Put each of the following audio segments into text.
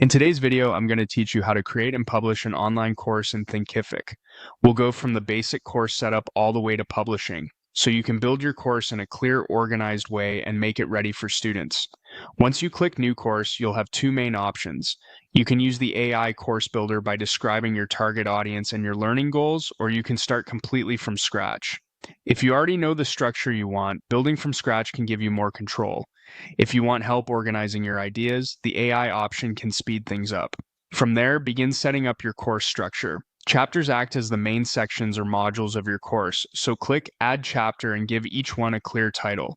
In today's video, I'm going to teach you how to create and publish an online course in Thinkific. We'll go from the basic course setup all the way to publishing, so you can build your course in a clear, organized way and make it ready for students. Once you click New Course, you'll have two main options. You can use the AI course builder by describing your target audience and your learning goals, or you can start completely from scratch. If you already know the structure you want, building from scratch can give you more control. If you want help organizing your ideas, the AI option can speed things up. From there, begin setting up your course structure. Chapters act as the main sections or modules of your course, so click Add Chapter and give each one a clear title.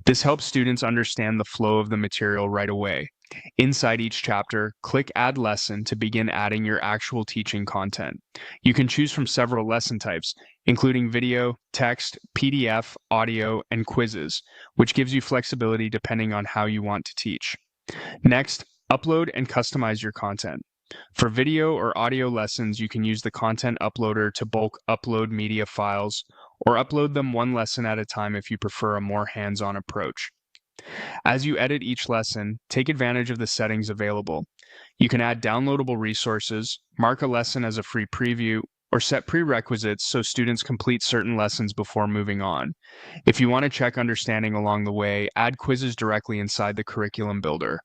This helps students understand the flow of the material right away. Inside each chapter, click Add Lesson to begin adding your actual teaching content. You can choose from several lesson types, including video, text, PDF, audio, and quizzes, which gives you flexibility depending on how you want to teach. Next, upload and customize your content. For video or audio lessons, you can use the content uploader to bulk upload media files, or upload them one lesson at a time if you prefer a more hands-on approach. As you edit each lesson, take advantage of the settings available. You can add downloadable resources, mark a lesson as a free preview, or set prerequisites so students complete certain lessons before moving on. If you want to check understanding along the way, add quizzes directly inside the curriculum builder.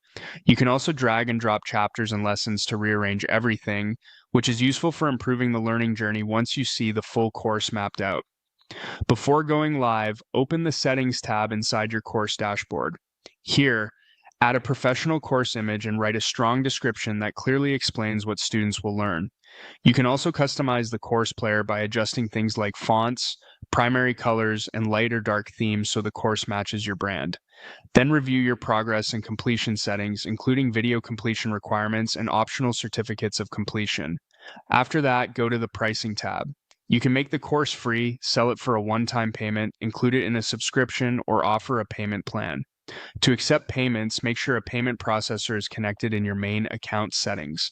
You can also drag and drop chapters and lessons to rearrange everything, which is useful for improving the learning journey once you see the full course mapped out. Before going live, open the Settings tab inside your course dashboard. Here, add a professional course image and write a strong description that clearly explains what students will learn. You can also customize the course player by adjusting things like fonts, primary colors, and light or dark themes so the course matches your brand. Then review your progress and completion settings, including video completion requirements and optional certificates of completion. After that, go to the Pricing tab. You can make the course free, sell it for a one-time payment, include it in a subscription, or offer a payment plan. To accept payments, make sure a payment processor is connected in your main account settings.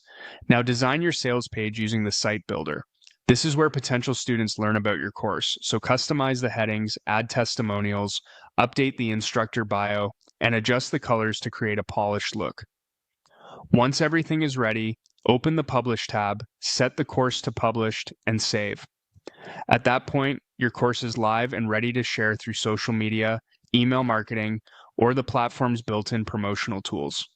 Now design your sales page using the site builder. This is where potential students learn about your course, so customize the headings, add testimonials, update the instructor bio, and adjust the colors to create a polished look. Once everything is ready, open the Publish tab, set the course to Published, and save. At that point, your course is live and ready to share through social media, email marketing, or the platform's built-in promotional tools.